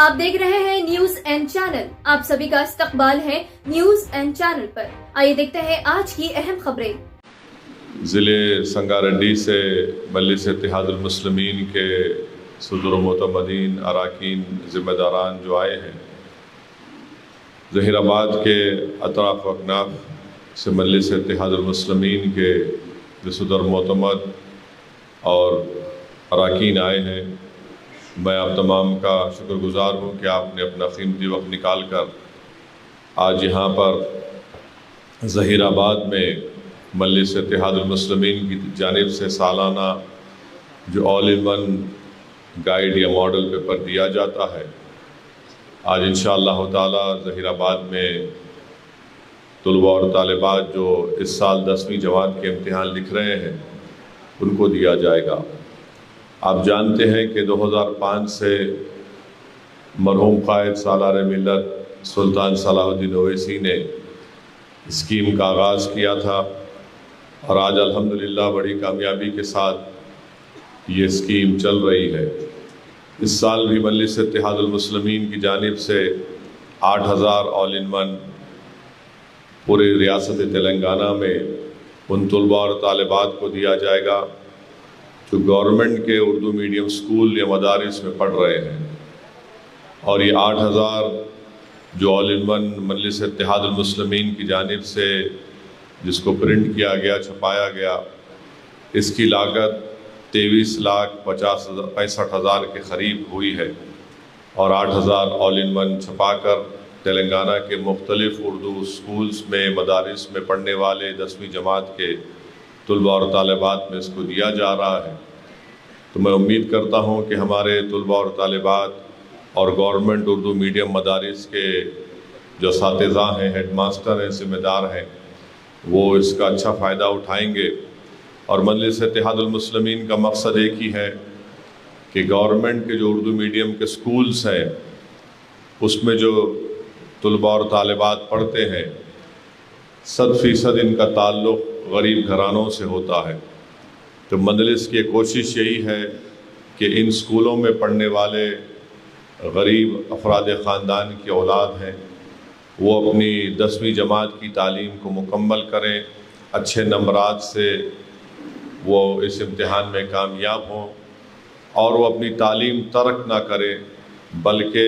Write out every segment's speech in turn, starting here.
آپ دیکھ رہے ہیں نیوز این چینل۔ آپ سبھی کا استقبال ہے نیوز این چینل پر۔ آئیے دیکھتے ہیں آج کی اہم خبریں۔ ضلع سنگاریڈی سے مجلس اتحاد المسلمین کے صدر و معتمدین اراکین ذمہ داران جو آئے ہیں، ظہیر آباد کے اطراف و اکناف سے مجلس اتحاد المسلمین کے جو صدر معتمد اور اراکین آئے ہیں، میں آپ تمام کا شکر گزار ہوں کہ آپ نے اپنا قیمتی وقت نکال کر آج یہاں پر ظہیر آباد میں مجلس اتحاد المسلمین کی جانب سے سالانہ جو آل ان ون گائیڈ یا ماڈل پیپر دیا جاتا ہے، آج انشاءاللہ تعالی ظہیر آباد میں طلباء اور طالبات جو اس سال 10ویں جماعت کے امتحان لکھ رہے ہیں ان کو دیا جائے گا۔ آپ جانتے ہیں کہ 2005 سے مرحوم قائد سالار ملت سلطان صلاح الدین اویسی نے اسکیم کا آغاز کیا تھا، اور آج الحمدللہ بڑی کامیابی کے ساتھ یہ اسکیم چل رہی ہے۔ اس سال بھی مجلس اتحاد المسلمین کی جانب سے 8000 آل ان ون پورے ریاست تلنگانہ میں ان طلباء اور طالبات کو دیا جائے گا جو گورنمنٹ کے اردو میڈیم اسکول یا مدارس میں پڑھ رہے ہیں، اور یہ 8000 جو آل ان ون مجلس اتحاد المسلمین کی جانب سے جس کو پرنٹ کیا گیا، چھپایا گیا، اس کی لاگت 23,65,000 کے قریب ہوئی ہے، اور 8000 آل ان ون چھپا کر تلنگانہ کے مختلف اردو اسکولز میں مدارس میں پڑھنے والے 10ویں جماعت کے طلباء اور طالبات میں اس کو دیا جا رہا ہے۔ تو میں امید کرتا ہوں کہ ہمارے طلباء اور طالبات اور گورنمنٹ اردو میڈیم مدارس کے جو اساتذہ ہیں، ہیڈ ماسٹر ہیں، ذمہ دار ہیں، وہ اس کا اچھا فائدہ اٹھائیں گے۔ اور مجلس اتحاد المسلمین کا مقصد ایک ہی ہے کہ گورنمنٹ کے جو اردو میڈیم کے سکولز ہیں اس میں جو طلباء اور طالبات پڑھتے ہیں 100% ان کا تعلق غریب گھرانوں سے ہوتا ہے۔ تو مجلس کی کوشش یہی ہے کہ ان سکولوں میں پڑھنے والے غریب افراد خاندان کی اولاد ہیں وہ اپنی 10ویں جماعت کی تعلیم کو مکمل کریں، اچھے نمبرات سے وہ اس امتحان میں کامیاب ہوں، اور وہ اپنی تعلیم ترک نہ کریں، بلکہ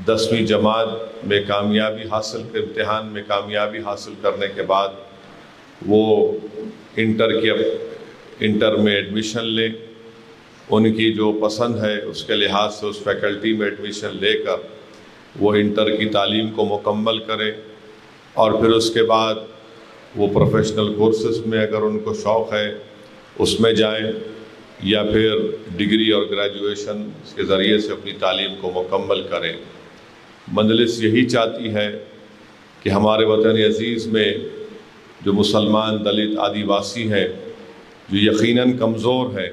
10ویں جماعت میں کامیابی حاصل کر امتحان میں کامیابی حاصل کرنے کے بعد وہ انٹر میں ایڈمیشن لیں، ان کی جو پسند ہے اس کے لحاظ سے اس فیکلٹی میں ایڈمیشن لے کر وہ انٹر کی تعلیم کو مکمل کریں، اور پھر اس کے بعد وہ پروفیشنل کورسز میں اگر ان کو شوق ہے اس میں جائیں، یا پھر ڈگری اور گریجویشن کے ذریعے سے اپنی تعلیم کو مکمل کریں۔ مجلس یہی چاہتی ہے کہ ہمارے وطن عزیز میں جو مسلمان، دلت، آدیواسی ہیں جو یقیناً کمزور ہیں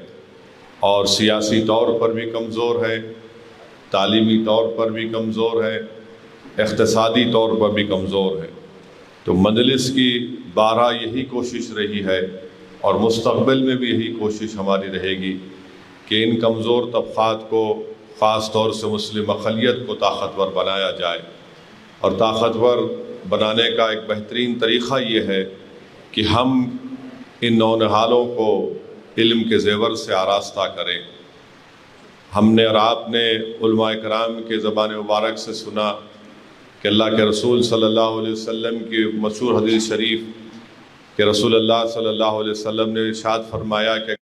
اور سیاسی طور پر بھی کمزور ہیں، تعلیمی طور پر بھی کمزور ہے، اقتصادی طور پر بھی کمزور ہے، تو مجلس کی بارہا یہی کوشش رہی ہے اور مستقبل میں بھی یہی کوشش ہماری رہے گی کہ ان کمزور طبقات کو، خاص طور سے مسلم اقلیت کو طاقتور بنایا جائے، اور طاقتور بنانے کا ایک بہترین طریقہ یہ ہے کہ ہم ان نونہالوں کو علم کے زیور سے آراستہ کریں۔ ہم نے اور آپ نے علماء کرام کے زبان مبارک سے سنا کہ اللہ کے رسول صلی اللہ علیہ وسلم کی مشہور حدیث شریف کہ رسول اللہ صلی اللہ علیہ وسلم نے ارشاد فرمایا کہ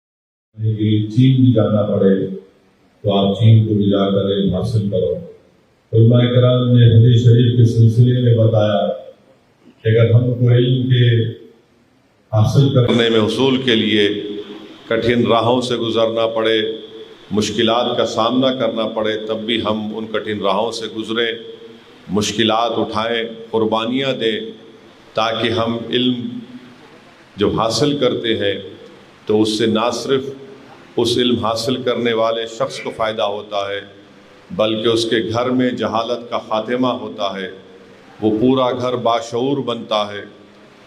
چین بھی جانا پڑے تو آپ چین کو بھی جا کر علم حاصل کرو۔ علماء کرام نے حدیث شریف کے سلسلے میں بتایا کہ اگر ہم کو علم کے حاصل کرنے میں حصول کے لیے کٹھن راہوں سے گزرنا پڑے، مشکلات کا سامنا کرنا پڑے، تب بھی ہم ان کٹھن راہوں سے گزریں، مشکلات اٹھائیں، قربانیاں دیں، تاکہ ہم علم جب حاصل کرتے ہیں تو اس سے نہ صرف اس علم حاصل کرنے والے شخص کو فائدہ ہوتا ہے بلکہ اس کے گھر میں جہالت کا خاتمہ ہوتا ہے، وہ پورا گھر باشعور بنتا ہے،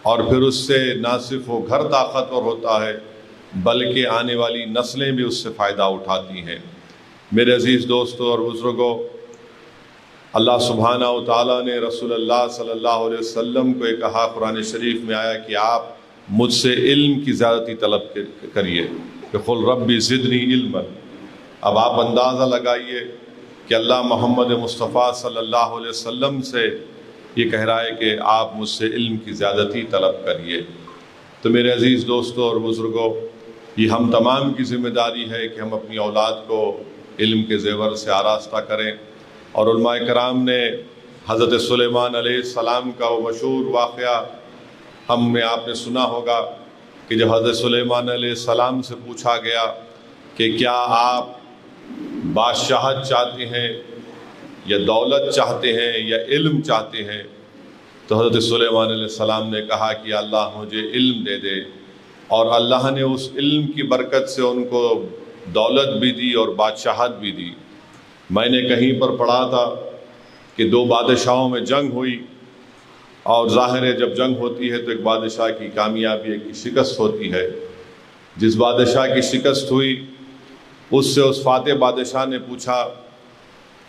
اور پھر اس سے نہ صرف وہ گھر طاقتور ہوتا ہے بلکہ آنے والی نسلیں بھی اس سے فائدہ اٹھاتی ہیں۔ میرے عزیز دوستوں اور بزرگوں، اللہ سبحانہ و تعالیٰ نے رسول اللہ صلی اللہ علیہ وسلم کو یہ کہا، قرآن شریف میں آیا کہ آپ مجھ سے علم کی زیادتی طلب کریے کہ قل ربی زدنی علما۔ اب آپ اندازہ لگائیے کہ اللہ محمد مصطفیٰ صلی اللہ علیہ وسلم سے یہ کہہ رہا ہے کہ آپ مجھ سے علم کی زیادتی طلب کریے۔ تو میرے عزیز دوستوں اور بزرگوں، یہ ہم تمام کی ذمہ داری ہے کہ ہم اپنی اولاد کو علم کے زیور سے آراستہ کریں۔ اور علماء کرام نے حضرت سلیمان علیہ السلام کا وہ مشہور واقعہ آپ نے سنا ہوگا کہ جب حضرت سلیمان علیہ السلام سے پوچھا گیا کہ کیا آپ بادشاہت چاہتے ہیں یا دولت چاہتے ہیں یا علم چاہتے ہیں، تو حضرت سلیمان علیہ السلام نے کہا کہ اللہ مجھے علم دے دے، اور اللہ نے اس علم کی برکت سے ان کو دولت بھی دی اور بادشاہت بھی دی۔ میں نے کہیں پر پڑھا تھا کہ دو بادشاہوں میں جنگ ہوئی، اور ظاہر ہے جب جنگ ہوتی ہے تو ایک بادشاہ کی کامیابی ایک کی شکست ہوتی ہے۔ جس بادشاہ کی شکست ہوئی اس سے اس فاتح بادشاہ نے پوچھا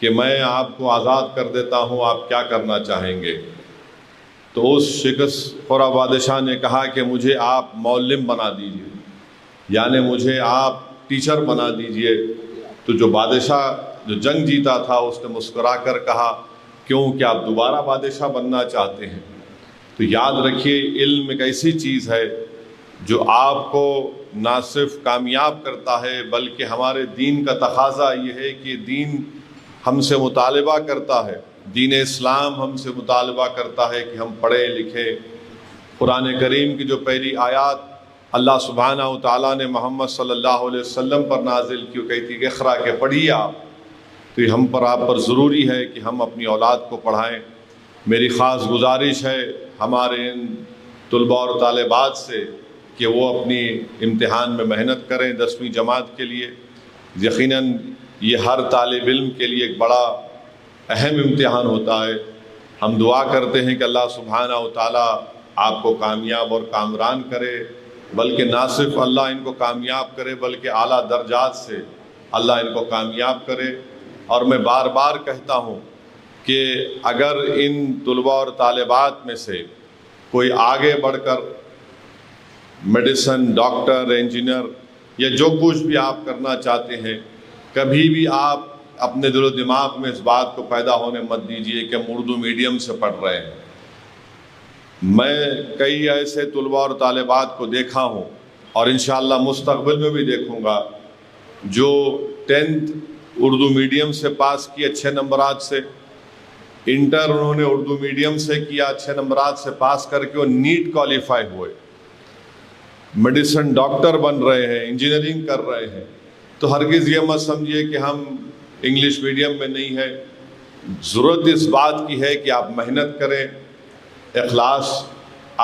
کہ میں آپ کو آزاد کر دیتا ہوں، آپ کیا کرنا چاہیں گے؟ تو اس شکست خورہ بادشاہ نے کہا کہ مجھے آپ معلم بنا دیجئے، یعنی مجھے آپ ٹیچر بنا دیجئے۔ تو جو بادشاہ جو جنگ جیتا تھا اس نے مسکرا کر کہا کیوں، کہ آپ دوبارہ بادشاہ بننا چاہتے ہیں؟ تو یاد رکھیے، علم ایک ایسی چیز ہے جو آپ کو نہ صرف کامیاب کرتا ہے بلکہ ہمارے دین کا تقاضا یہ ہے کہ دین ہم سے مطالبہ کرتا ہے، دین اسلام ہم سے مطالبہ کرتا ہے کہ ہم پڑھیں لکھیں۔ قرآن کریم کی جو پہلی آیات اللہ سبحانہ و تعالیٰ نے محمد صلی اللہ علیہ وسلم پر نازل کی، وہ کہتی کہ اقرأ کہ پڑھیے آپ، تو یہ ہم پر آپ پر ضروری ہے کہ ہم اپنی اولاد کو پڑھائیں۔ میری خاص گزارش ہے ہمارے ان طلباء اور طالبات سے کہ وہ اپنی امتحان میں محنت کریں 10ویں جماعت کے لیے۔ یقیناً یہ ہر طالب علم کے لیے ایک بڑا اہم امتحان ہوتا ہے۔ ہم دعا کرتے ہیں کہ اللہ سبحانہ و تعالیٰ آپ کو کامیاب اور کامران کرے، بلکہ نہ صرف اللہ ان کو کامیاب کرے بلکہ اعلیٰ درجات سے اللہ ان کو کامیاب کرے۔ اور میں بار بار کہتا ہوں کہ اگر ان طلباء اور طالبات میں سے کوئی آگے بڑھ کر میڈیسن، ڈاکٹر، انجینئر یا جو کچھ بھی آپ کرنا چاہتے ہیں، کبھی بھی آپ اپنے دل و دماغ میں اس بات کو پیدا ہونے مت دیجیے کہ ہم اردو میڈیم سے پڑھ رہے ہیں۔ میں کئی ایسے طلباء اور طالبات کو دیکھا ہوں اور انشاءاللہ مستقبل میں بھی دیکھوں گا جو 10th اردو میڈیم سے پاس کی اچھے نمبرات سے، انٹر انہوں نے اردو میڈیم سے کیا اچھے نمبرات سے پاس کر کے وہ نیٹ کوالیفائی ہوئے، میڈیسن ڈاکٹر بن رہے ہیں، انجینئرنگ کر رہے ہیں۔ تو ہرگز یہ مت سمجھیے کہ ہم انگلش میڈیم میں نہیں ہے۔ ضرورت اس بات کی ہے کہ آپ محنت کریں، اخلاص،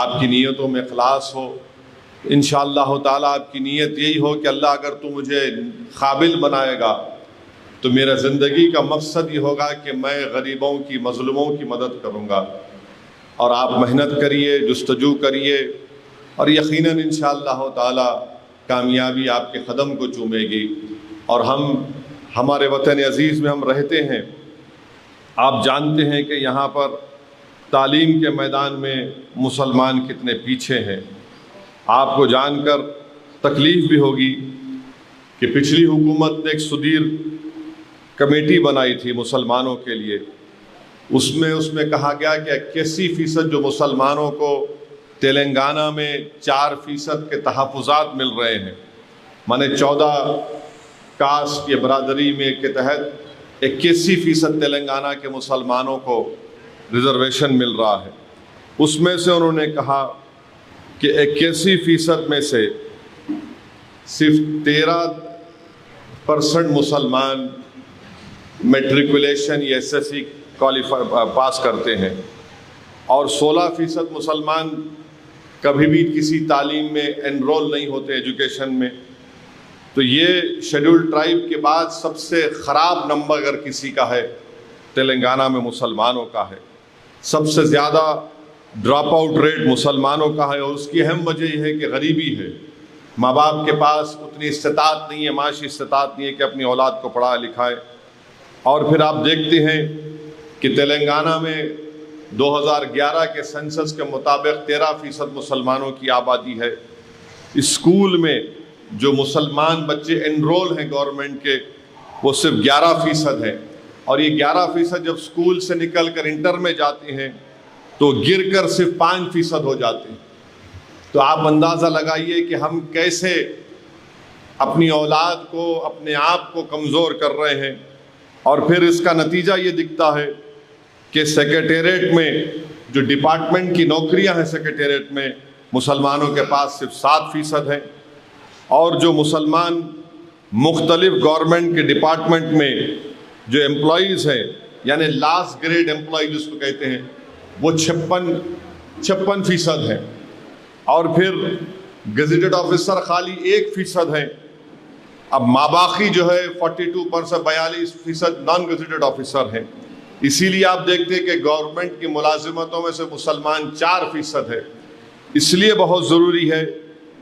آپ کی نیتوں میں اخلاص ہو۔ انشاءاللہ تعالیٰ آپ کی نیت یہی ہو کہ اللہ اگر تو مجھے قابل بنائے گا تو میرا زندگی کا مقصد یہ ہوگا کہ میں غریبوں کی، مظلوموں کی مدد کروں گا۔ اور آپ محنت کریے، جستجو کریے، اور یقیناً انشاءاللہ تعالیٰ کامیابی آپ کے قدم کو چومے گی۔ اور ہم ہمارے وطن عزیز میں ہم رہتے ہیں، آپ جانتے ہیں کہ یہاں پر تعلیم کے میدان میں مسلمان کتنے پیچھے ہیں۔ آپ کو جان کر تکلیف بھی ہوگی کہ پچھلی حکومت نے ایک سدیر کمیٹی بنائی تھی مسلمانوں کے لیے، اس میں کہا گیا کہ 81% جو مسلمانوں کو تلنگانہ میں 4% کے تحفظات مل رہے ہیں، مانے 14 کاسٹ کی برادری میں کے تحت 81% تلنگانہ کے مسلمانوں کو ریزرویشن مل رہا ہے۔ اس میں سے انہوں نے کہا کہ 81% میں سے صرف 13% مسلمان میٹریکولیشن یا SSC پاس کرتے ہیں، اور 16% مسلمان کبھی بھی کسی تعلیم میں انرول نہیں ہوتے ایجوکیشن میں۔ تو یہ شیڈول ٹرائب کے بعد سب سے خراب نمبر اگر کسی کا ہے تلنگانہ میں مسلمانوں کا ہے۔ سب سے زیادہ ڈراپ آؤٹ ریٹ مسلمانوں کا ہے، اور اس کی اہم وجہ یہ ہے کہ غریبی ہے، ماں باپ کے پاس اتنی استطاعت نہیں ہے، معاشی استطاعت نہیں ہے کہ اپنی اولاد کو پڑھا لکھائے۔ اور پھر آپ دیکھتے ہیں کہ تلنگانہ میں 2011 کے سنسس کے مطابق 13% مسلمانوں کی آبادی ہے۔ اسکول میں جو مسلمان بچے انرول ہیں گورنمنٹ کے وہ صرف 11% ہیں، اور یہ 11% جب اسکول سے نکل کر انٹر میں جاتے ہیں تو گر کر صرف 5% ہو جاتے ہیں۔ تو آپ اندازہ لگائیے کہ ہم کیسے اپنی اولاد کو، اپنے آپ کو کمزور کر رہے ہیں۔ اور پھر اس کا نتیجہ یہ دکھتا ہے کہ سیکریٹریٹ میں جو ڈپارٹمنٹ کی نوکریاں ہیں سیکریٹریٹ میں مسلمانوں کے پاس صرف 7% ہیں، اور جو مسلمان مختلف گورنمنٹ کے ڈپارٹمنٹ میں جو امپلائیز ہیں، یعنی لاسٹ گریڈ امپلائی جس کو کہتے ہیں، وہ 56% ہیں، اور پھر گزیٹڈ آفیسر خالی 1% ہیں۔ اب ماباقی جو ہے 42% نان گزیٹڈ آفیسر ہیں۔ اسی لیے آپ دیکھتے ہیں کہ گورنمنٹ کی ملازمتوں میں سے مسلمان 4% ہے۔ اس لیے بہت ضروری ہے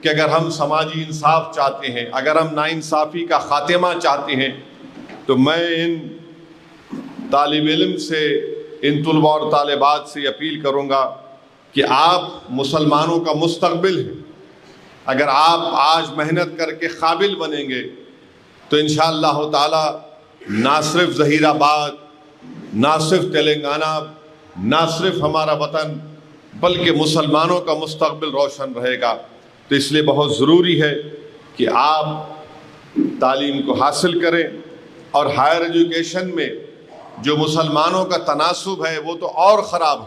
کہ اگر ہم سماجی انصاف چاہتے ہیں، اگر ہم ناانصافی کا خاتمہ چاہتے ہیں، تو میں ان طالب علم سے، ان طلباء اور طالبات سے اپیل کروں گا کہ آپ مسلمانوں کا مستقبل ہیں۔ اگر آپ آج محنت کر کے قابل بنیں گے تو انشاءاللہ تعالی نہ صرف ظہیر آباد، نہ صرف تلنگانہ، نہ صرف ہمارا وطن، بلکہ مسلمانوں کا مستقبل روشن رہے گا۔ تو اس لیے بہت ضروری ہے کہ آپ تعلیم کو حاصل کریں، اور ہائر ایجوکیشن میں جو مسلمانوں کا تناسب ہے وہ تو اور خراب ہے۔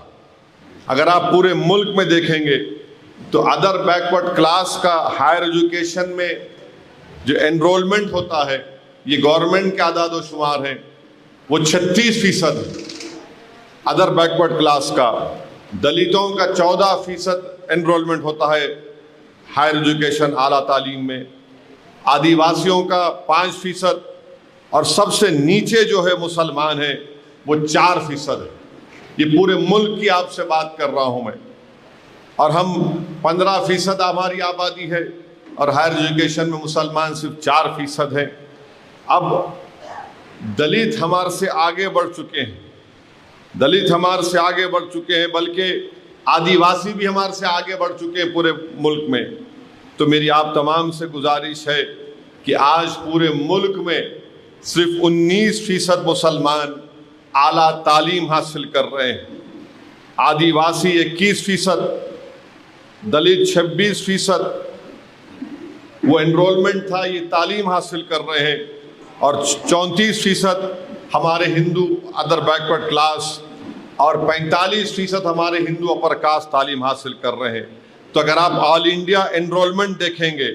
اگر آپ پورے ملک میں دیکھیں گے تو ادر بیکورڈ کلاس کا ہائر ایجوکیشن میں جو انرولمنٹ ہوتا ہے، یہ گورنمنٹ کے اعداد و شمار ہیں، وہ 36% ہے ادر بیکورڈ کلاس کا۔ دلتوں کا 14% انرولمنٹ ہوتا ہے ہائر ایجوکیشن، اعلیٰ تعلیم میں، آدیواسیوں کا 5%، اور سب سے نیچے جو ہے مسلمان ہیں وہ 4% ہے۔ یہ پورے ملک کی آپ سے بات کر رہا ہوں میں، اور ہم 15% ہماری آبادی ہے، اور ہائر ایجوکیشن میں مسلمان صرف 4% ہیں۔ اب دلت ہمارے سے آگے بڑھ چکے ہیں، دلت ہمارے سے آگے بڑھ چکے ہیں، بلکہ آدیواسی بھی ہمارے سے آگے بڑھ چکے ہیں پورے ملک میں۔ تو میری آپ تمام سے گزارش ہے کہ آج پورے ملک میں صرف 19% مسلمان اعلیٰ تعلیم حاصل کر رہے ہیں، آدیواسی 21%، دلت 26%، وہ انرولمنٹ تھا، یہ تعلیم حاصل کر رہے ہیں، اور 34% ہمارے ہندو ادر بیکورڈ کلاس، اور 45% ہمارے ہندو اپر کاسٹ تعلیم حاصل کر رہے ہیں۔ تو اگر آپ آل انڈیا انرولمنٹ دیکھیں گے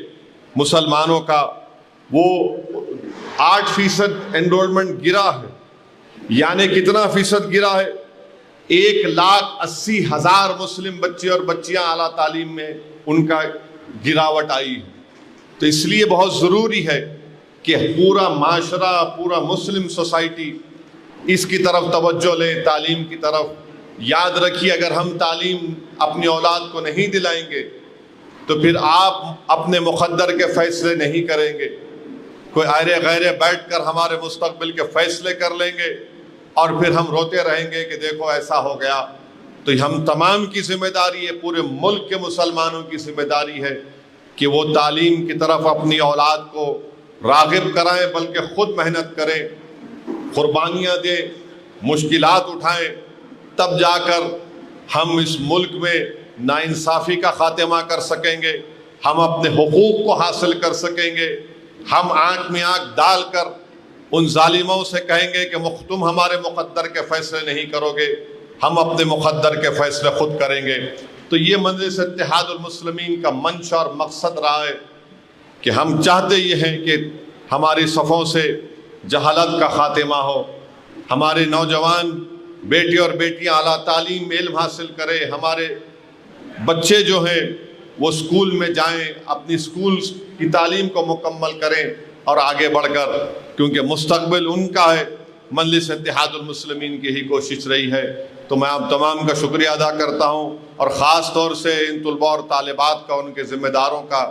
مسلمانوں کا، وہ 8% انرولمنٹ گرا ہے۔ یعنی کتنا فیصد گرا ہے؟ 1,80,000 مسلم بچے اور بچیاں اعلیٰ تعلیم میں ان کا گراوٹ آئی ہے۔ تو اس لیے بہت ضروری ہے کہ پورا معاشرہ، پورا مسلم سوسائٹی اس کی طرف توجہ لے، تعلیم کی طرف۔ یاد رکھیے، اگر ہم تعلیم اپنی اولاد کو نہیں دلائیں گے تو پھر آپ اپنے مقدر کے فیصلے نہیں کریں گے، کوئی آئرے غیرے بیٹھ کر ہمارے مستقبل کے فیصلے کر لیں گے، اور پھر ہم روتے رہیں گے کہ دیکھو ایسا ہو گیا۔ تو ہم تمام کی ذمہ داری ہے، پورے ملک کے مسلمانوں کی ذمہ داری ہے کہ وہ تعلیم کی طرف اپنی اولاد کو راغب کرائیں، بلکہ خود محنت کریں، قربانیاں دیں، مشکلات اٹھائیں، تب جا کر ہم اس ملک میں ناانصافی کا خاتمہ کر سکیں گے، ہم اپنے حقوق کو حاصل کر سکیں گے۔ ہم آنکھ میں آنکھ ڈال کر ان ظالموں سے کہیں گے کہ تم ہمارے مقدر کے فیصلے نہیں کرو گے، ہم اپنے مقدر کے فیصلے خود کریں گے۔ تو یہ مجلس اتحاد المسلمین کا منشا اور مقصد رہا ہے کہ ہم چاہتے یہ ہیں کہ ہماری صفوں سے جہالت کا خاتمہ ہو، ہمارے نوجوان بیٹے اور بیٹیاں اعلیٰ تعلیم میں علم حاصل کریں، ہمارے بچے جو ہیں وہ اسکول میں جائیں، اپنی اسکول کی تعلیم کو مکمل کریں اور آگے بڑھ کر، کیونکہ مستقبل ان کا ہے۔ مجلس اتحاد المسلمین کی ہی کوشش رہی ہے۔ تو میں آپ تمام کا شکریہ ادا کرتا ہوں، اور خاص طور سے ان طلباء اور طالبات کا، ان کے ذمہ داروں کا،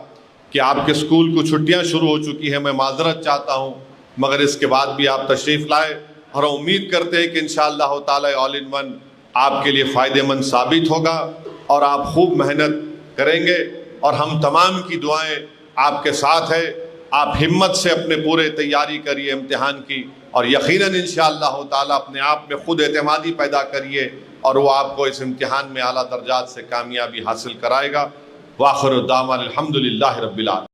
کہ آپ کے اسکول کو چھٹیاں شروع ہو چکی ہیں، میں معذرت چاہتا ہوں، مگر اس کے بعد بھی آپ تشریف لائے اور ہم امید کرتے ہیں کہ انشاءاللہ تعالی آل ان ون آپ کے لیے فائدہ مند ثابت ہوگا اور آپ خوب محنت کریں گے، اور ہم تمام کی دعائیں آپ کے ساتھ ہے۔ آپ ہمت سے اپنے پورے تیاری کریے امتحان کی، اور یقیناً انشاءاللہ تعالی اپنے آپ میں خود اعتمادی پیدا کریے، اور وہ آپ کو اس امتحان میں اعلیٰ درجات سے کامیابی حاصل کرائے گا۔ وآخر دعوانا الحمدللہ رب العالمین۔